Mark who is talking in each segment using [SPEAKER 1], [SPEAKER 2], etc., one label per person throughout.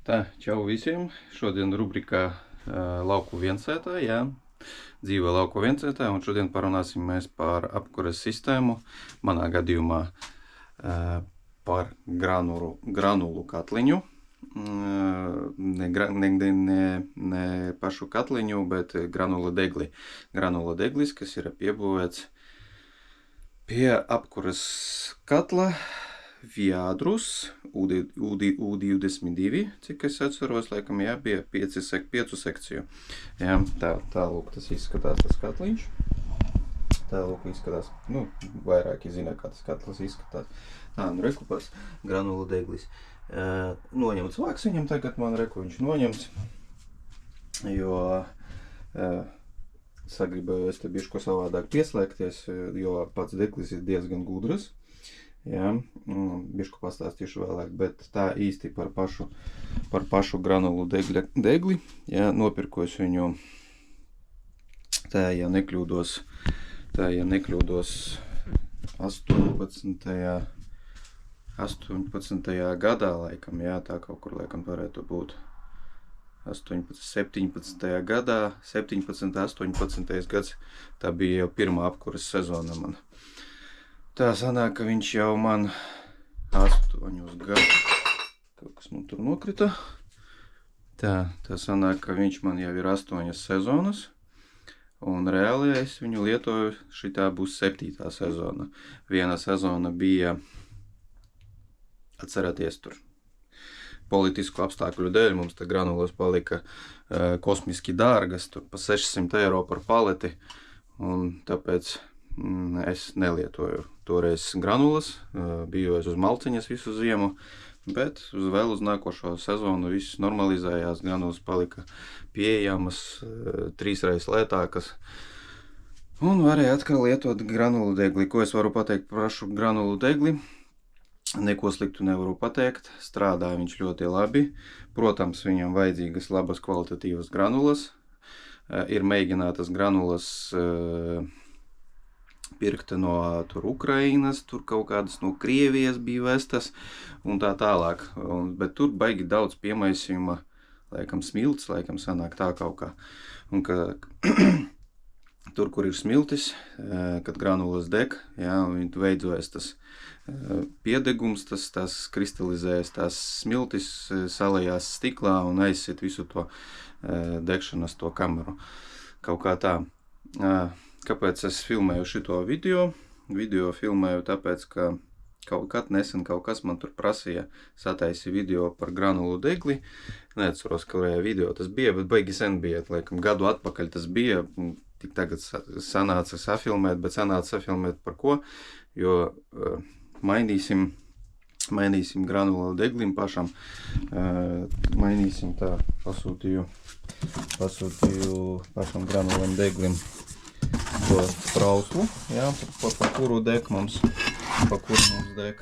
[SPEAKER 1] Tā, čau visiem! Šodien rubrikā lauku viensētā, jā, dzīve lauku viensētā, un šodien parunāsim mēs par apkures sistēmu, manā gadījumā par granulu katliņu. Ne pašu katliņu, bet granula degli. Granula deglis, kas ir piebūvēts pie apkures katla, Viadrus, U22, cik es atceros, laikam, jā, bija 5 sekciju. Jā, tā lūk, tas izskatās tas katliņš. Tā lūk, izskatās, vairāki zina, kā tas katls izskatās. Tā, rekupās granula deglis. Noņemts vāks viņam tagad, man reku viņš noņemts, jo sagribējos te bišķi ko savādāk pieslēgties, jo pats deglis ir diezgan gudrs. Jā, bišku pastāstīšu vēlāk, bet tā īsti par pašu granulu degli. Jā, nopirkos viņu, ja nekļūdos 18. gadā, laikam, jā, tā kaut kur, laikam, varētu būt 17. gadā, 17. 18. gads, tā bija jau pirmā apkuras sezona man. Tā sanāk, ka viņš jau man 8 gadus, kaut kas man tur nokrita. Tā sanāk, ka viņš man jau ir 8 sezonas, un reāli es viņu lietoju, šitā būs 7. sezona. Viena sezona bija, atcerēties tur, politisku apstākļu dēļ, mums te granulas palika kosmiski dārgas, tur pa 600 eiro par paleti, un tāpēc es nelietoju toreiz granulas, biju es uz malciņas visu ziemu, bet vēl uz nākošo sezonu viss normalizējās, granulas palika pieejamas, 3 reizes lētākas, un varēja atkal lietot granulu degli. Ko es varu pateikt par pašu granulu degli? Neko sliktu nevaru pateikt, strādā viņš ļoti labi, protams, viņam vajadzīgas labas kvalitatīvas granulas, ir mēģinātas granulas pirkta no Ukrainas, tur kaut kādas no Krievijas bija vestas un tā tālāk, bet tur baigi daudz piemaisījuma, laikam smilts, laikam sanāk tā kaut kā, un ka tur, kur ir smiltis, kad granulas deg, jā, un veidojas tas piedegums, tas kristalizējas, tās smiltis salējās stiklā un aizsit visu to degšanas to kameru, kaut kā tā. Kāpēc es filmēju šito video? Video filmēju tāpēc, ka nesen kaut kas man tur prasīja sataisi video par granulu degli. Neatceros, kurajā video tas bija, bet baigi sen bija, laikam gadu atpakaļ tas bija. Tik tagad sanāca safilmēt, bet sanāca safilmēt par ko? Jo mainīsim granulu deglim pašam. Mainīsim tā, pasūtīju pašam granulam deglim to sprauslu, jā, pa kuru deg mums, deg,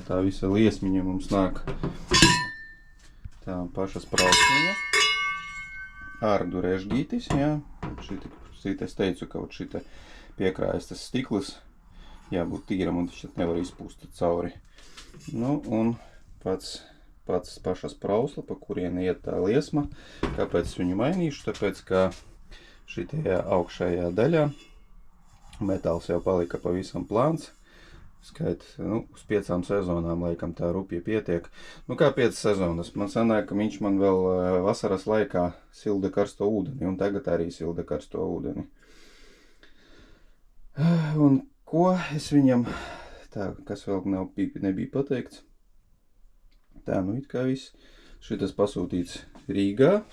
[SPEAKER 1] tā visa liesmiņa mums nāk, tā paša sprausliņa, ārdu režģītis, jā, šeit es teicu, kaut šita piekrājas tas stiklis, jābūt tīram un viņš nevar izpūst cauri. Nu, un paša sprausla, pa kurieni iet tā liesma, kāpēc viņu mainīšu, tāpēc, ka šitajā augšējā daļā metāls jau palika pavisam plāns. Skait, uz 5 sezonām laikam tā rupja pietiek. Kā 5 sezonas? Man sanāk, ka viņš man vēl vasaras laikā silda karsto ūdeni, un tagad arī silda karsto ūdeni. Un ko es viņam, tā, kas vēl nebija pateikts. Tā, it kā viss. Šitas pasūtīts Rīgā.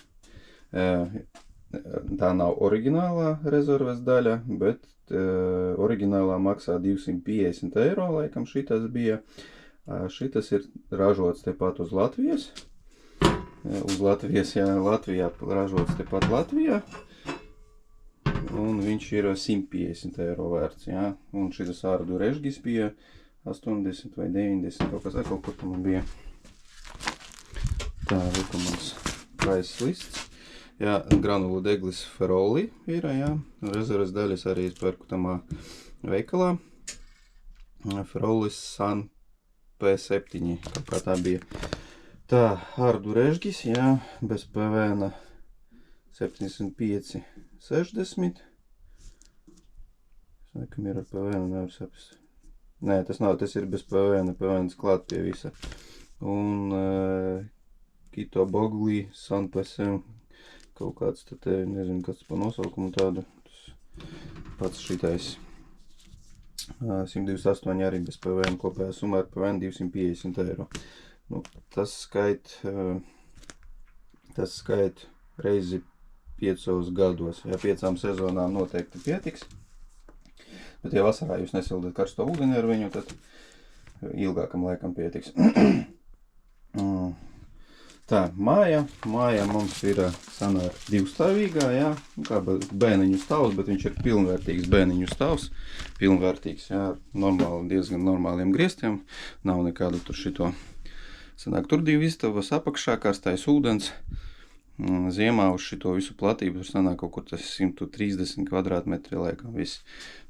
[SPEAKER 1] Tā nav oriģinālā rezerves daļa, bet oriģinālā maksā 250 eiro, laikam šitas bija. Šitas ir ražots tepat uz Latvijas. Uz Latvijas, jā, Latvijā ražots tepat Latvijā. Un viņš ir 150 eiro vērts, jā. Un šitas ārdu režģis bija 80 vai 90, kaut kur tam bija. Tā, mums price lists. Jā, granulu deglis Feroli ir, jā, rezerves daļas arī pērku tamā veikalā. Ferolis San P7, kaut kā tā bija. Tā, Ardu Režgis, jā, bez PVN 75, 60. Es laikam ir ar PVN, nevar saprast. Nē, tas nav, tas ir bez PVN, PVN klāt pie visa. Un Kito Boglī, Sanpesem, kaut kāds te, nezinu, kas pa nosaukumu tādu, tas pats šitais. 128 arī bez PVN, kopējā summa ar PVN 250 eiro. Nu, tas skait reizi 5 gados. Ja 5 sezonām noteikti pietiks. Bet ja vasarā jūs nesildat karsto ūdeni ar viņu, tad ilgākam laikam pietiks. Tā, māja mums ir sanāk divstāvīgā, jā, kā bēniņu stāvs, bet viņš ir pilnvērtīgs bēniņu stāvs. Pilnvērtīgs, jā, diezgan normāliem griestiem. Nav nekādu tur šito. Sanāk, tur 2 istabas apakšā, karstais ūdens. Ziemā uz šito visu platību tur sanāk kaut kur tas 130 kvadrātmetri, laikam viss.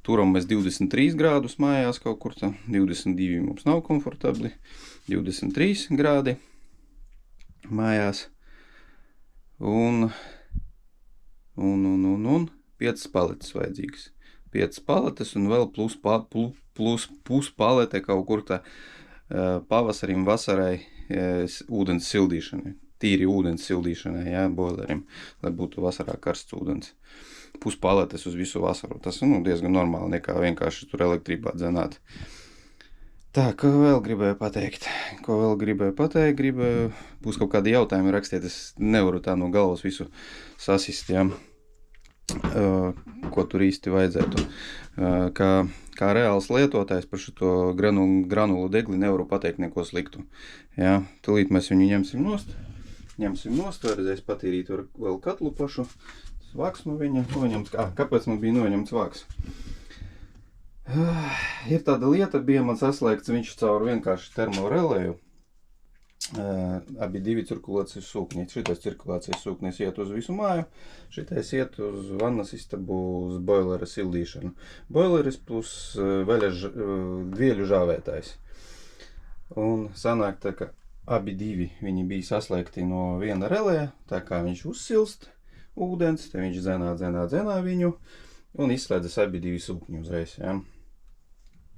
[SPEAKER 1] Turam mēs 23 grādus mājās kaut kur tā, 22 mums nav komfortabli, 23 grādi mājās. Un 5 paletes vajadzīgas. 5 paletes un vēl plus puspalete kaut kur tā pavasarim, vasarai ūdens sildīšanai. Tīri ūdens sildīšanai, jā, boilerim, lai būtu vasarā karsts ūdens. Puspaletes uz visu vasaru. Tas diezgan normāli, nekā vienkārši tur elektrībā dzenāt. Tā, ko vēl gribēju pateikt? Būs kaut kādi jautājumi rakstiet, es nevaru tā no galvas visu sasist, jā. Ko tur īsti vajadzētu. Kā reāls lietotājs par šo granulu degli nevaru pateikt neko sliktu. Jā, tūlīt mēs viņu ņemsim nost, vajadzēs patīrīt vēl katlu pašu, vāks no viņa noņemts. Kāpēc man bija noņemts vāks? Ir tāda lieta, bija man saslēgts viņš caur vienkārši termorelēju. Abi 2 cirkulācijas sūkņi. Šitais cirkulācijas sūknis iet uz visu māju, šitais iet uz vannas istabu uz boilera sildīšanu. Boileris plus dvieļu žāvētājs. Un sanāk tā, ka abi 2 viņi bija saslēgti no viena relē, tā kā viņš uzsilst ūdens, te viņš dzenā viņu un izslēdzas abi 2 sūkņi uzreiz, jā.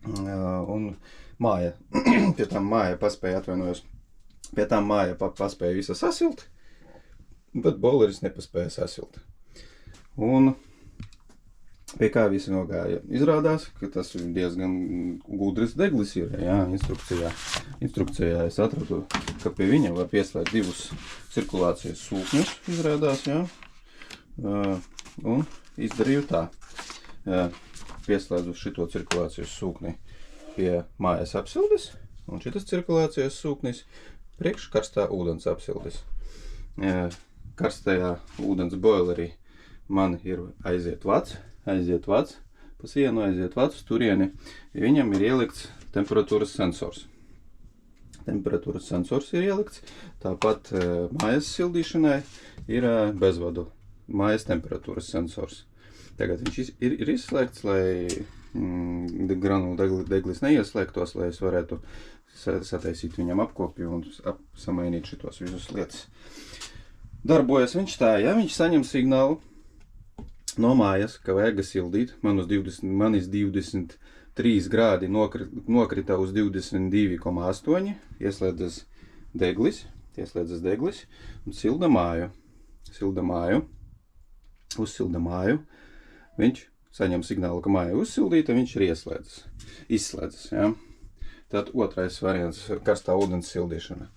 [SPEAKER 1] Un māja, pie tām māja paspēja atvainojos. Pie tām māja paspēja visa sasilt, bet boileris nepaspēja sasilt. Un pie kā visi nogāja? Izrādās, ka tas ir diezgan gudrs deglis ir, jā, instrukcijā es atradu, ka pie viņa var pieslēgt 2 cirkulācijas sūkņus, izrādās, jā. Un izdarīju tā. Pieslēdzu šito cirkulācijas sūkni pie mājas apsildes, un šitas cirkulācijas sūknis priekš karstā ūdens apsildes. Karstajā ūdens boilerī man ir aiziet vads, pa sienu aiziet vads uz turieni. Viņam ir ielikts temperatūras sensors. Temperatūras sensors ir ielikts, tāpat mājas sildīšanai ir bezvadu mājas temperatūras sensors. Tagad viņš ir izslēgts, lai granulu deglis neieslēgtos, lai es varētu sataisīt viņam apkopju un samainīt šitos visus lietas. Darbojas viņš tā, ja viņš saņem signālu no mājas, ka vajag sildīt, manis 23 grādi nokrita uz 22,8, ieslēdzas deglis un silda māju, uzsilda māju, viņš saņem signālu, ka māja uzsildīta, viņš ir izslēdzas, ja? Tad otrais variants - karstā ūdens sildīšana.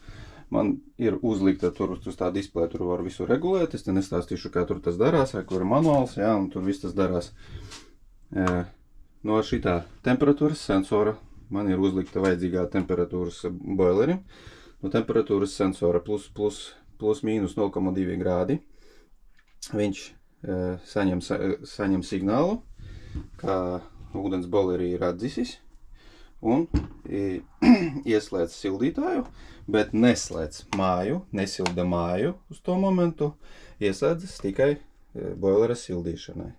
[SPEAKER 1] Man ir uzlikta tur uz tā displeja, tur var visu regulēt, es te nestāstīšu, kā tur tas darās, vai kur ir manuāls, ja, un tur viss tas darās. No šitā temperatūras sensora man ir uzlikta vajadzīgā temperatūras boilerim. No temperatūras sensora plus mīnus 0,2 grādi. Viņš saņem signālu, ka ūdens boilerī ir atdzisis un ieslēdz sildītāju, bet neslēdz māju, nesilda māju uz to momentu, ieslēdzas tikai boilera sildīšanai.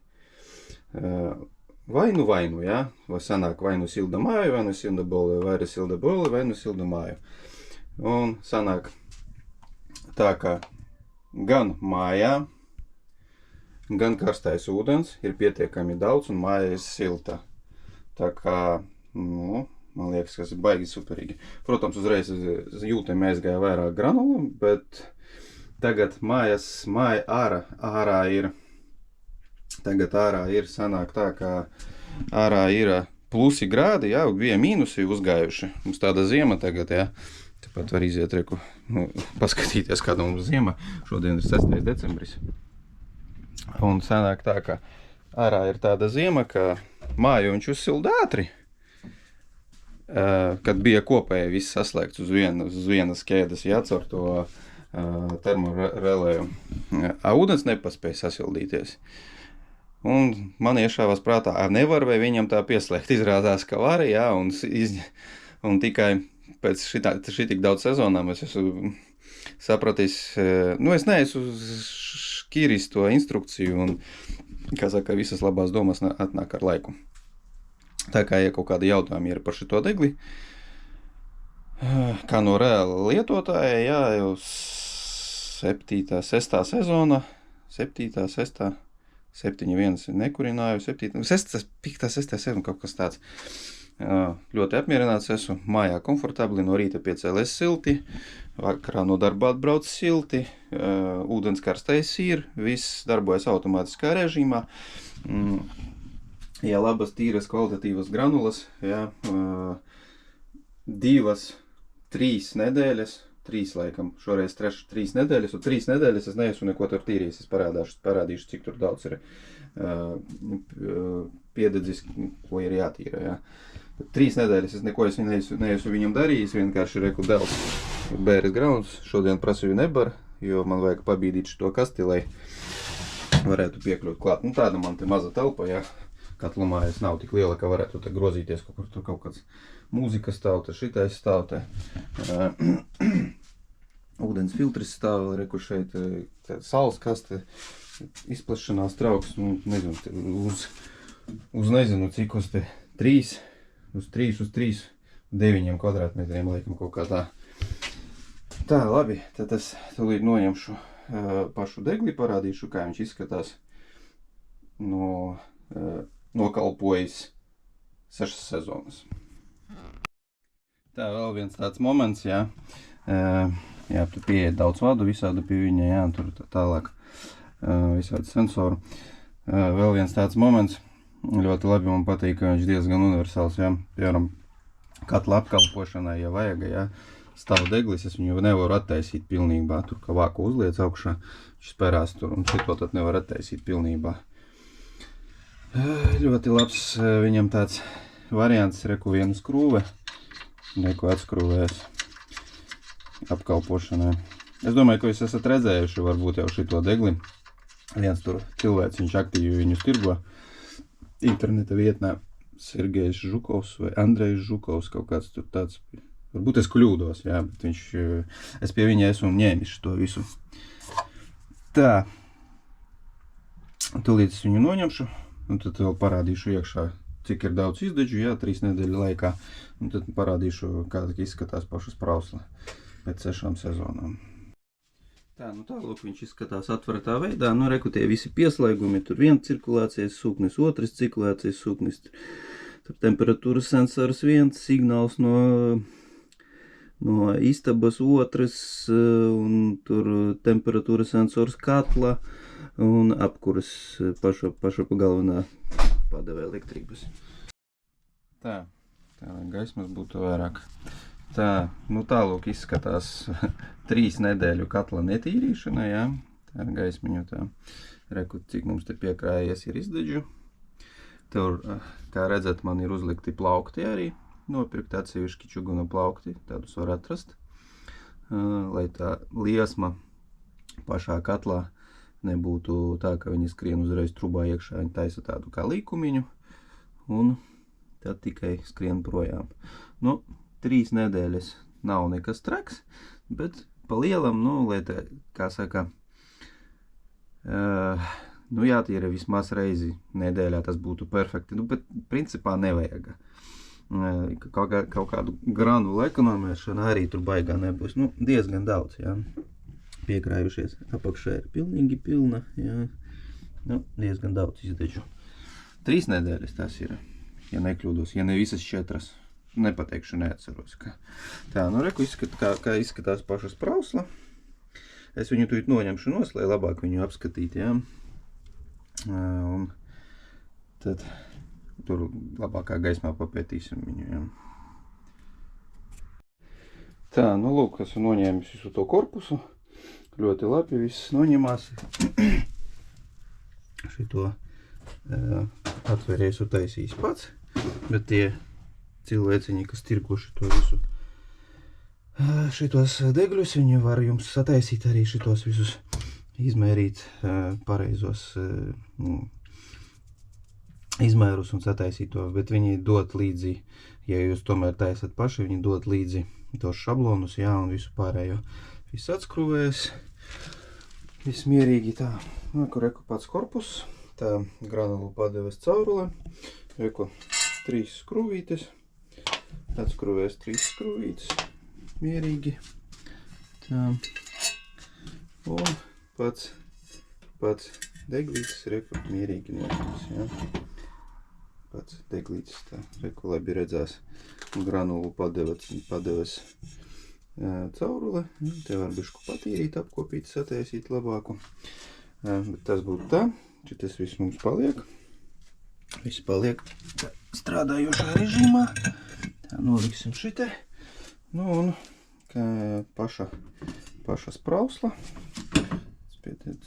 [SPEAKER 1] Vai nu, jā, vai sanāk vai nu silda māju, vai nu silda boileri, vai nu silda boileri, vai nu silda māju. Un sanāk, Tā kā gan mājā, gan karstais ūdens ir pietiekami daudz un māja ir silta. Tā kā, nu, man liekas, kas ir baigi superīgi. Protams, uzreiz jūtami aizgāja vairāk granulu, bet tagad māja ārā ir, sanāk tā, ka ārā ir plusi grādi, jā, bija mīnusi uzgājuši. Mums tāda ziema tagad, jā. Tāpat var iziet reku, paskatīties, kāda mums ziema. Šodien ir 6. decembris. Un sanāk tā, ka ārā ir tāda ziema, ka māju viņš uzsilda ātri. Kad bija kopēji viss saslēgts uz vienas ķēdes, jācaur to termorelēju. Ūdens nepaspēja sasildīties. Un man iešāvās prātā, nevar vai viņam tā pieslēgt. Izrādās, ka var, jā, un tikai pēc šitik daudz sezonām es esmu sapratis, nu es neesmu šķīris to instrukciju un, kā saka, visas labās domas atnāk ar laiku. Tā kā, ja kaut kādi jautājumi ir par šito degli, kā no reāla lietotāja, jā, jau 7. 6. sezona, 7. 6. 7.1 nekurināju, 7. 6. 5. 6. sezona, kaut kas tāds. Ļoti apmierināts esmu, mājā komfortabli, no rīta piecēlies silti, vakarā no darba atbrauc silti, ūdens karstais ir, viss darbojas automātiskā režīmā. Jā, labas, tīras, kvalitatīvas granulas, jā, 2, 3 nedēļas, 3 laikam, šoreiz 3 nedēļas, un 3 nedēļas es neesmu neko tur tīrījis, es parādīšu, cik tur daudz ir piededzis, ko ir jātīra, jā. 3 nedēļas es neko neesmu viņam darījis, vienkārši reku dēls bēres grauns, šodien prasīju nebar, jo man vajag pabīdīt šito kasti, lai varētu piekļūt klāt. Nu, tāda man te maza telpa, jā. Katla mājas nav tik liela, ka varētu te grozīties, kur tur kaut kāds mūzikas stāv, te šitais stāv, te ūdens filtris stāv, reku šeit saules kaste, izplašanās trauks, nu, nezinu, uz nezinu, cik uz te 3, uz 9 kvadrātmetriem, laikam kaut kā tā. Tā, labi, tad es tūlīt noņemšu pašu degli, parādīšu, kā viņš izskatās nokalpojis 6 sezonas. Tā, vēl viens tāds moments, jā. Jā, tu pieeja daudz vadu visādi pie viņa, jā, tur tālāk visādi sensoru. Vēl viens tāds moments, ļoti labi man patīk, ka viņš diezgan universāls, jā. Piemēram, katla apkalpošanai, ja vajag, jā, stāv deglis, es viņu nevaru attaisīt pilnībā, tur kā vāku uzliec augšā, viņš spērās tur, un šito tad nevar attaisīt pilnībā. Ļoti labs viņam tāds variants, reku viena skrūve, neko atskrūvēs apkalpošanai. Es domāju, ka jūs esat redzējuši varbūt jau šito degli. Viens tur cilvēks, viņš aktīvi viņu tirgo interneta vietnē, Sergejs Žukovs vai Andrejs Žukovs, kaut kāds tur tāds. Varbūt es kļūdos, jā, bet es pie viņa esmu ņēmis to visu. Tā, tūlīt es viņu noņemšu. Un tad vēl parādīšu iekšā, cik ir daudz izdeģu, jā, 3 nedēļu laikā. Un tad parādīšu, kā izskatās pašas prausla pēc 6 sezonām. Tā, nu tālāk viņš izskatās atveratā veidā. Nu, reku tie visi pieslēgumi, tur viens cirkulācijas sūknis, otrs cirkulācijas sūknis. Tur temperatūras sensors viens, signāls no istabas otrs, un tur temperatūras sensors katla. Un apkuras paša galvenā padeve elektrības. Tā, gaismas būtu vairāk. Tā, nu tālūk izskatās 3 nedēļu katla netīrīšana, jā. Tā ir gaismiņu tā. Reku, cik mums te piekrājies ir izdeģu. Tur, kā redzat, man ir uzlikti plaukti arī. Nopirkt atsevišķi čuguna plaukti, tādus var atrast. Lai tā liesma pašā katlā nebūtu tā, ka viņi skrien uzreiz trubā iekšā, viņi taisa tādu kā līkumiņu, un tad tikai skrien projām. Nu, 3 nedēļas nav nekas traks, bet pa lielam, nu, lai tā, kā saka, nu, jātīra vismaz reizi nedēļā, tas būtu perfekti, nu, bet principā nevajag. Kaut kādu granulu ekonomēšana arī tur baigā nebūs, nu, diezgan daudz, jā. piekrājušies. Apakšā ir pilnīgi pilna, jā. Nu, diezgan daudz izdeču. 3 nedēļas tas ir, ja nekļūdos, ja ne visas 4. Nepateikšu, neatceros. Tā, nu reku kā izskatās paša sprausla. Es viņu tūlīt noņemšu nos, lai labāk viņu apskatīt, jā. Un tad tur labākā gaismā papētīsim viņu, jā. Tā, nu lūk, esmu noņēmis visu to korpusu. Ļoti labi, viss noņemās. Šito atvēries un taisīs pats, bet tie cilvēciņi, kas tirgoši to visu šitos degļus, viņi var jums sataisīt arī šitos visus, izmērīt pareizos izmērus un sataisīt to, bet viņi dod līdzi, ja jūs tomēr taisat paši, viņi dod līdzi tos šablonus, jā, un visu pārējo. Viss atskrūvēs, viss mierīgi tā. Reku pats korpus, tā granulu padeves caurule, reku 3 skrūvītes, atskrūvēs 3 skrūvītes, mierīgi, tā, un pats deglītis, reku, mierīgi noķers, jā, pats deglītis, tā, reku, labi redzās, granulu padeves caurule, te var bišku patīrīt, apkopīt, sataisīt labāku, bet tas būtu tā, šitas viss mums paliek, viss paliek strādājošā režīmā, tā noliksim šite, nu un paša sprausla,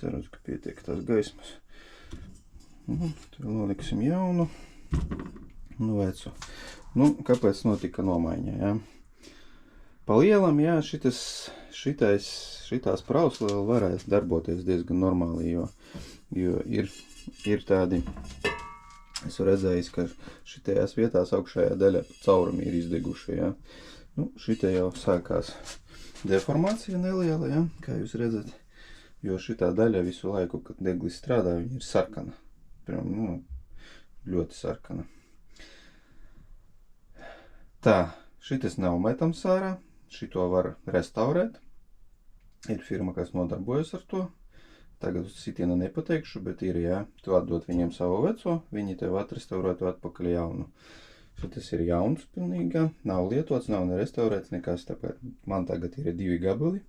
[SPEAKER 1] ceros, ka pietiek tās gaismas, te noliksim jaunu, nu vecu, nu kāpēc notika nomaiņa, jā? Pa lielam, jā, šitā sprausla vēl varēs darboties diezgan normāli, jo ir tādi, esmu redzējis, ka šitajās vietās augšējā daļā caurumi ir izdeguši, jā. Nu, šitie jau sākās deformācija neliela, jā, kā jūs redzat, jo šitā daļa visu laiku, kad deglis strādā, viņa ir sarkana, nu, ļoti sarkana. Tā, šitas nav metams ārā. Šito var restaurēt. Ir firma, kas nodarbojas ar to. Tagad uz sitiena nepateikšu, bet ir, jā, tu atdot viņiem savu veco, viņi tev atrestaurētu atpakaļ jaunu. Šitas ir jauns pilnīgi, nav lietots, nav nerestaurēts nekas, tāpēc man tagad ir 2 gabali.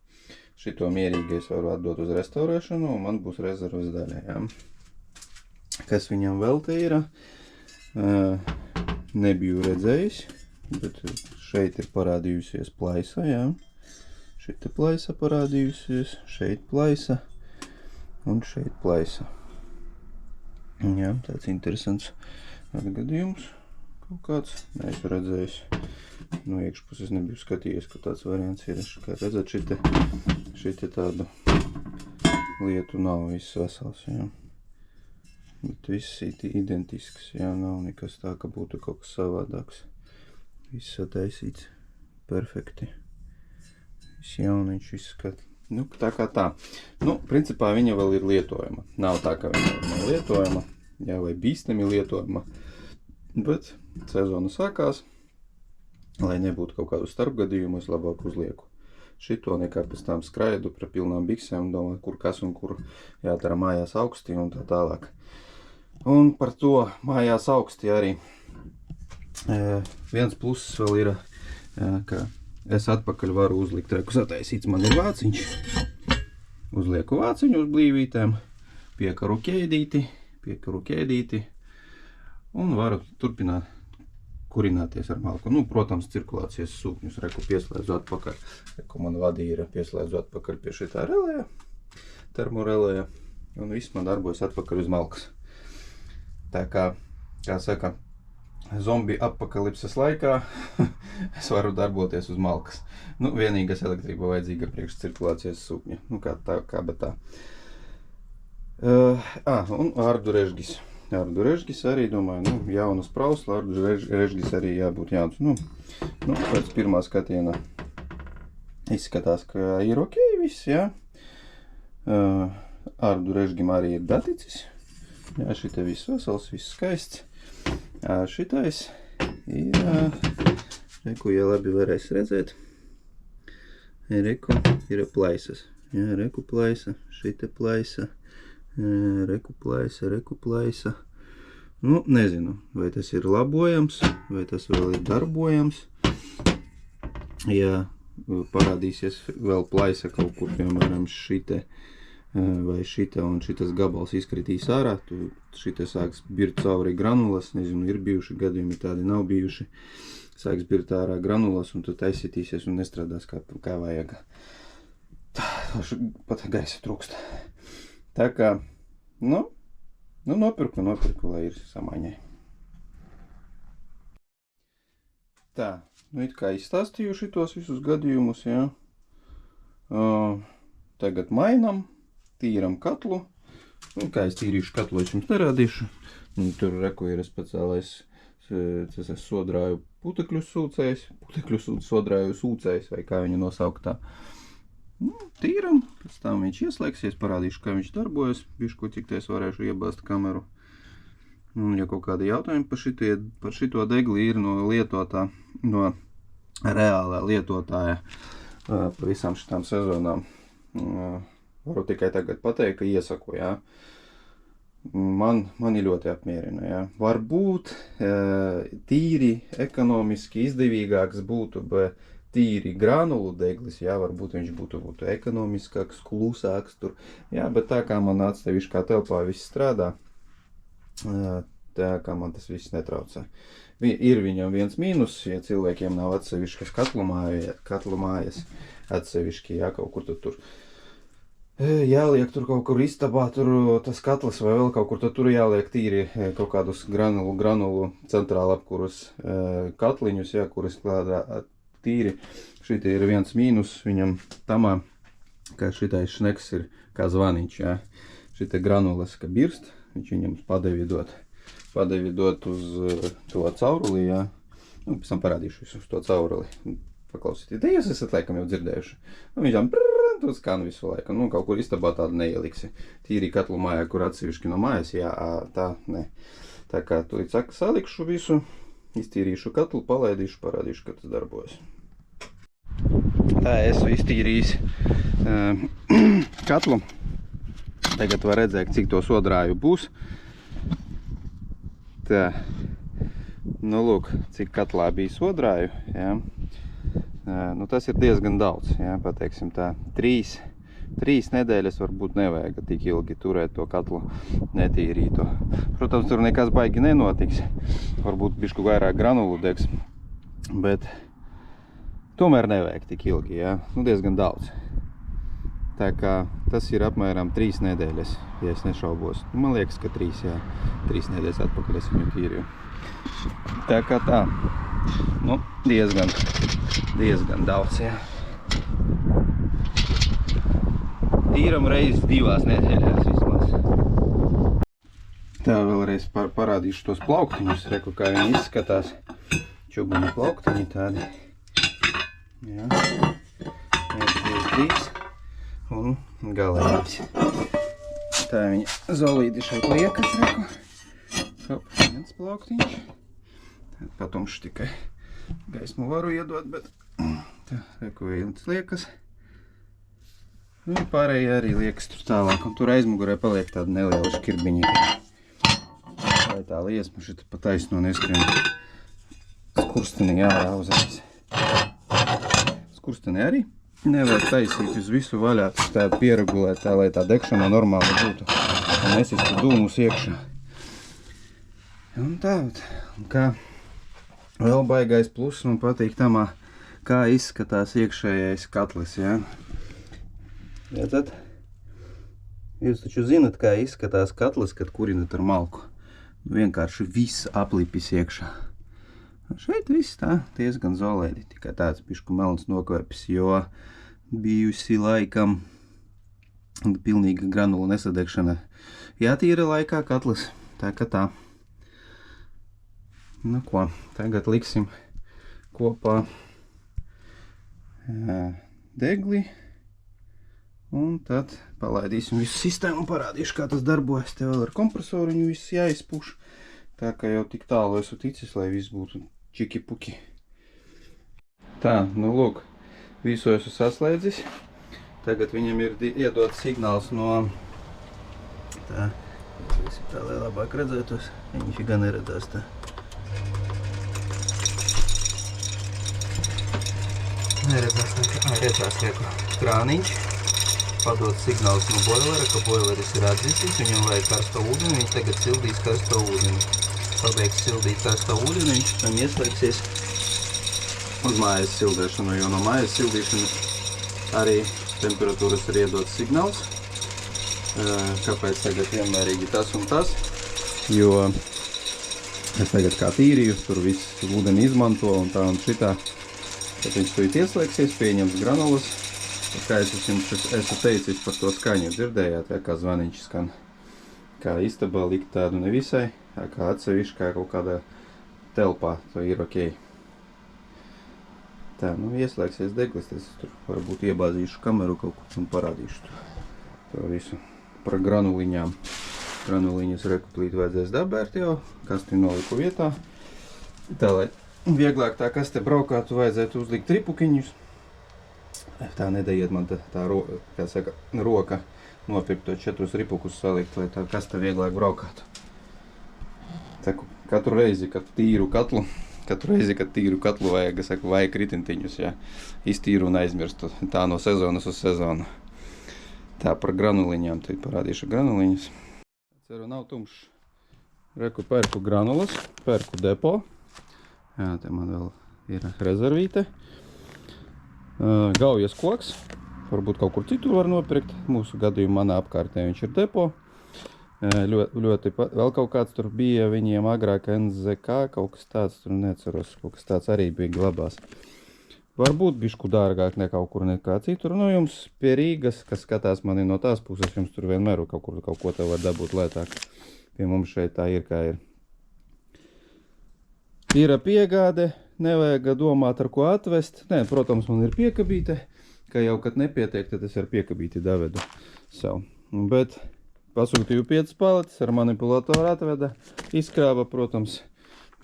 [SPEAKER 1] Šito mierīgi es varu atdot uz restaurēšanu, un man būs rezervas daļa, jā. Kas viņam vēl te ir? Nebiju redzējis. Bet šeit ir parādījusies plaisa, jā. Šita plaisa parādījusies, šeit plaisa un šeit plaisa. Jā, tāds interesants atgadījums kaut kāds. Neesmu redzējis. No iekšpuses nebiju skatījies, ka tāds variants ir. Kā redzat, šite tādu lietu nav, viss vesels, jā. Bet viss ir identisks, jā, nav nekas tā, ka būtu kaut kas savādāks. Viss sataisīts perfekti. Viss jauniņš izskat. Nu, tā kā tā. Nu, principā viņa vēl ir lietojama. Nav tā, ka viņa nav lietojama, jā, vai bīstami lietojama. Bet sezona sākās. Lai nebūtu kaut kādu starpgadījumu, es labāk uzlieku šito, nekā pēc tam skraidu par pilnām biksēm, domāju, kur kas un kur jādara mājās augsti un tā tālāk. Un par to mājās augsti arī. Viens pluss vēl ir, ka es atpakaļ varu uzlikt, reku sataisīts man ir vāciņš. Uzlieku vāciņu uz blīvītēm, piekaru ķēdīti un varu turpināt kurināties ar malku. Nu, protams, cirkulācijas sūkņus reku pieslēdzu atpakaļ. Reku man vadīja ir pieslēdzu atpakaļ pie šitā relēja, termorelēja, un viss man darbojas atpakaļ uz malkas. Tā kā saka, zombi apakalipses laikā es varu darboties uz malkas. Nu, vienīgais elektrība vajadzīga priekš cirkulācijas sūkņa. Nu, kā bet tā. Un ārdu režgis. Ārdu režgis arī, domāju, nu, jauna sprausla, ārdu režgis arī jābūt jauns. Nu, pēc pirmā skatiena izskatās, ka ir ok viss, jā. Ārdu režgim arī ir daticis. Jā, šite viss vesels, viss skaists. Šitais ir, reku, ja labi varēs redzēt, reku, ir plaisas. Jā, reku plaisa, šita plaisa, reku plaisa. Nu, nezinu, vai tas ir labojams, vai tas vēl ir darbojams. Ja parādīsies vēl plaisa kaut kur, piemēram, šite vai šita un šitas gabals izkritīs ārā, tu šite sāks birt cauri granulas, nezinu, ir bijuši gadījumi, tādi nav bijuši. Sāks birt ārā granulas un tu taisītīsies un nestrādās kā vajag. Pat gaisa trūkst. Tā kā, nopirku, lai ir samaiņai. Tā, it kā izstāstīju šitos visus gadījumus, jā. Tagad mainam, tīram katlu. Kā es tīrīšu katlu, es jums nerādīšu. Tur reku ir speciālais, tas es sodrāju putekļu sūcējs, vai kā viņu nosaukt tā. Tīram, pēc tam viņš ieslēgsies, parādīšu, kā viņš darbojas, bišku, cik te es varēšu iebāzt kameru. Un, ja kaut kādi jautājumi par šito degli ir no reālā lietotāja pa visām šitām sezonām, varu tikai tagad pateikt, ka iesaku, jā. Mani ļoti apmierina, jā. Varbūt tīri ekonomiski izdevīgāks būtu, bet tīri granulu deglis, jā, varbūt viņš būtu ekonomiskāks, klusāks tur, jā, bet tā kā man atsevišķā telpā viss strādā, tā kā man tas viss netraucē. Ir viņam viens mīnus, ja cilvēkiem nav atsevišķas katlu mājas atsevišķi, jā, kaut kur tur jāliek tur kaut kur istabā, tur tas katls vai vēl kaut kur tur jāliek tīri kaut kādus granulu centrāla apkurus katliņus, jā, kuras klādā tīri. Šitie ir viens mīnus viņam tamā, ka šitais šneks ir kā zvaniņš, jā. Šitie granulas, ka birst, viņš viņam padevidot uz to cauruli, jā. Pēc tam parādīšu visu uz to cauruli. Paklausīties, te jūs esat laikam jau dzirdējuši. Viņam tur skan visu laiku. Kaut kur istabā tādu neieliksi. Tīri katlu mājā, kur atsevišķi no mājas, jā, tā, ne. Tā kā tu salikšu visu, iztīrīšu katlu, palaidīšu, parādīšu, ka tas darbojas. Tā esmu iztīrījis katlu. Tagad var redzēt, cik to sodrāju būs. Tā. Lūk, cik katlā bija sodrāju, jā. Tas ir diezgan daudz, jā, pateiksim tā. 3 nedēļas varbūt nevajag tik ilgi turēt to katlu netīrītu. Protams, tur nekas baigi nenotiks. Varbūt bišku vairāk granulu degs, bet tomēr nevajag tik ilgi, jā. Diezgan daudz. Tā kā tas ir apmēram 3 nedēļas, ja es nešaubos. Man liekas, ka 3, jā. 3 nedēļas atpakaļ es viņu tīrīju. Tā kā tā. Diezgan daudz, jā. Tīram reiz 2 nedēļās vismaz. Tā vēlreiz parādīšu tos plauktiņus, reku, kā viņi izskatās. Čubuņu plauktiņi tādi. Jā. 1, 2, 3. Un galējums. Tā viņa zolīdi šeit liekas, reku. Hop, viens plauktiņš. Patumši tikai gaismu varu iedot, bet tā, reku viens liekas. Un pārējie arī liekas tur tālāk, un tur aizmugurē paliek tāda neliela škirbiņa. Vai tā liesma šita pa taisno neskrien. Skursteni ārā uzreiz. Skursteni arī nevajag taisīt uz visu vaļā, tā pieregulēt, tā, lai tā degšana normāli būtu. Un nesistu dūmus iekšā. Un tā, un kā vēl baigais pluss man patīk tamā, kā izskatās iekšējais katlis, jā. Redzat? Jūs taču zinat, kā izskatās katlis, kad kurinat ar malku. Vienkārši viss aplipis iekšā. Šeit viss tā diezgan zolēdi, tikai tāds bišku melns nokvērpis, jo bijusi laikam pilnīga granulu nesadegšana. Jātīra laikā katlis, tā kā tā. Ko, tagad liksim kopā degli. Un tad palaidīsim visu sistēmu un parādīšu, kā tas darbojas. Te vēl ar kompresoriņu viss jāizpuš. Tā kā jau tik tālu esmu ticis, lai viss būtu čiki-puki. Tā, lūk, visu esmu saslēdzis. tagad viņam ir iedots signāls no tā, tā lai labāk redzētos, viņš gan neredzās tā. Redzās lieku krāniņš, padod signāls no boilera, ka boileris ir atdzisis, viņam vajag karsto ūdeni, viņš tagad sildīs karsto ūdeni. Pabeigs sildīt karsto ūdeni, viņš tam ieslēgsies uz mājas sildēšanu, jo no mājas sildīšana arī temperatūras ir iedots signāls. Kāpēc tagad vienmērīgi tas un tas? Jo es tagad kā tīrīju, tur viss ūdeni izmanto un tā un šitā. Tad viņš to ieslēgsies, pieņems granulas. Kā es jums esmu teicis par to skaņu, dzirdējāt, ja, kā zvaniņš skan. Kā istabā likt tādu nevisai, kā atsevišķi, kā kaut kādā telpā, to ir ok. Tā, nu ieslēgsies deglis, es tur varbūt iebāzīšu kameru kaut ko un parādīšu to visu par granuliņām. Granuliņas rekuplīt vajadzēs dabērt jau, kasti noliku vietā. Tā, lai vieglāk tā kaste braukātu, vajadzētu uzlikt tripukiņus. Tā nedaiet man tā roka nopirkt to 4 ripukus salikt, lai tā kaste vieglāk braukātu. Tā, katru reizi, kad tīru katlu vajag, vajag kritintiņus, ja, iztīru un aizmirstu. Tā no sezonas uz sezonu. Tā par granuliņām, tad parādīšu granuliņas. Ceru, nav tumšs. Reku pērku granulas, pērku depo. Jā, te man vēl ir rezervīte. Gaujas koks. Varbūt kaut kur citur var nopirkt. Mūsu gadījumā manā apkārtē viņš ir depo. Ļoti vēl kaut kāds tur bija viņiem agrāk NZK, kaut kas tāds, tur neceros, kaut kas tāds arī bija glabās. Varbūt bišku dārgāk ne kaut kur nekā citur. Nu, jums pie Rīgas, kas skatās mani no tās puses, jums tur vienmēr kaut ko te var dabūt lētāk. Pie mums šeit tā ir, kā ir. Ir piegāde, nevajag domāt, ar ko atvest. Nē, protams, man ir piekabīte, ka jau, kad nepietiek, tad es ar piekabīti davedu savu. Bet pasūtīju 5 paletes, ar manipulatoru atveda, izkrāva, protams,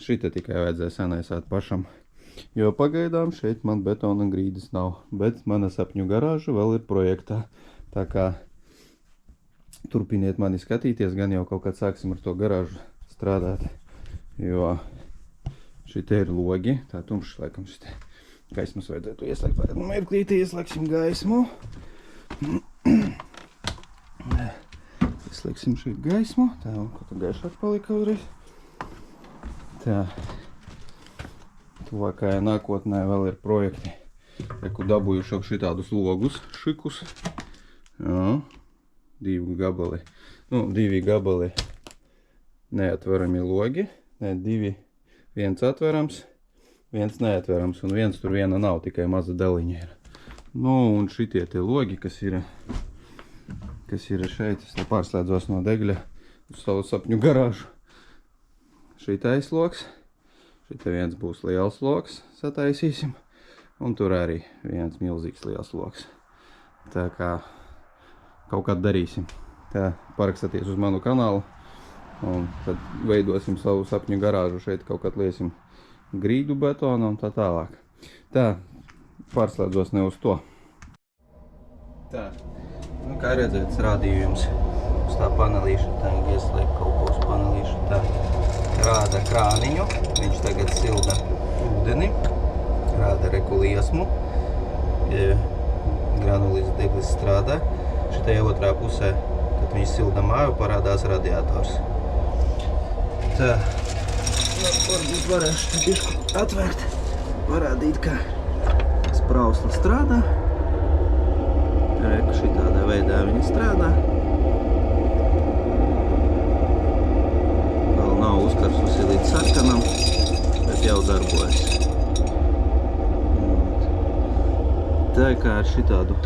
[SPEAKER 1] šita tikai vajadzēja sanaisāt pašam. Jo pagaidām šeit man betona grīdas nav, bet mana sapņu garāža vēl ir projektā. Tā kā turpiniet mani skatīties, gan jau kaut kad sāksim ar to garāžu strādāt, jo šitie ir logi, tā tumšs laikam šitie gaismas vajadzētu ieslēgt. Mirklīti ieslēgsim gaismu. Ieslēgsim šeit gaismu. Tā, un kaut kā gaišāk palika uzreiz. Tā. Tuvākajā nākotnē vēl ir projekti, ku dabūjuši šitādus logus šikus. Jā, 2 gabali. Nu, 2 gabali neatverami logi. Ne, 2. Viens atverams, viens neatverams, un viens tur viena nav, tikai maza deliņa ir. Nu, un šitie tie logi, kas ir šeit, es te pārslēdzos no degļa uz savu sapņu garāžu. Šitais loks, šite viens būs liels loks, sataisīsim, un tur arī viens milzīgs liels loks. Tā kā kaut kad darīsim. Tā, parakstaties uz manu kanālu. Un tad veidosim savu sapņu garāžu, šeit kaut kad liesim grīdu betonu un tā tālāk. Tā, pārslēdzos ne uz to. Tā, nu kā redzēt, rādīju jums uz tā panelīša, tā ieslēgt kaut ko uz panelīša, tā rāda krāniņu, viņš tagad silda ūdeni, rāda rekuliesmu, granulis deglis strādā, šitajā otrā pusē, kad viņš silda māju, parādās radiators. Tā, varbūt varēšu bišku atvērt, parādīt, ka sprausla strādā. Reku šitādā veidā viņa strādā. Vēl nav uzkarsusi līdz sarkanam, bet jau darbojas. Tā kā ar šitādu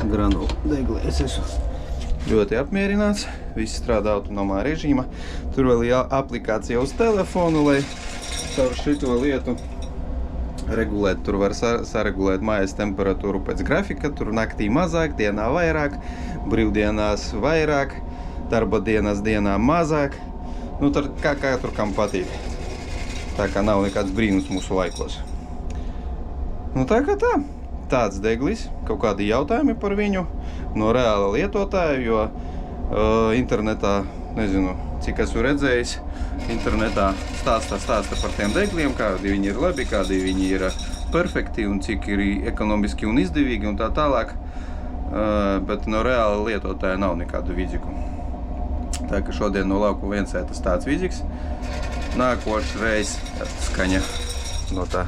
[SPEAKER 1] granulu degli es esmu ļoti apmierināts. Viss strādā autonomā režīmā. Tur vēl ir aplikācija uz telefonu, lai caur šito lietu regulēt. Tur var saregulēt mājas temperatūru pēc grafika. Tur naktī mazāk, dienā vairāk, brīvdienās vairāk, darba dienā mazāk. Nu, kā tur kam patīk. Tā kā nav nekāds brīnums mūsu laikos. Nu, tā kā tā. tāds deglis, kaut kādi jautājumi par viņu no reāla lietotāja, jo internetā, nezinu, cik esmu redzējis, internetā stāsta par tiem degliem, kādi viņi ir labi, kādi viņi ir perfekti un cik ir ekonomiski un izdevīgi un tā tālāk, bet no reāla lietotāja nav nekādu vidžiku. Tā ka šodien no lauku viensētas tāds vidžiks. Nākošreiz skaņa, no tā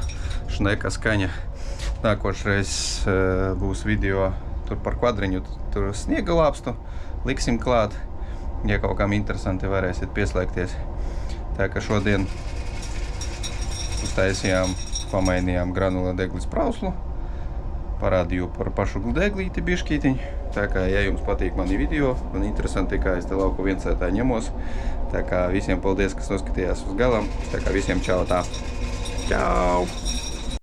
[SPEAKER 1] šneka skaņa. Nākošreiz būs video tur par kvadriņu, tur sniega lāpstu liksim klāt. Ja kaut kam interesanti, varēsiet pieslēgties. Tā ka šodien uztaisījām, pamainījām granula deglis prauslu. Parādīju par pašu deglīti bišķītiņu. Tā kā, ja jums patīk mani video, man interesanti, kā es te lauku viensētā ņemos. Tā kā visiem paldies, kas noskatījās uz galam. Tā kā visiem čau tā. Čau!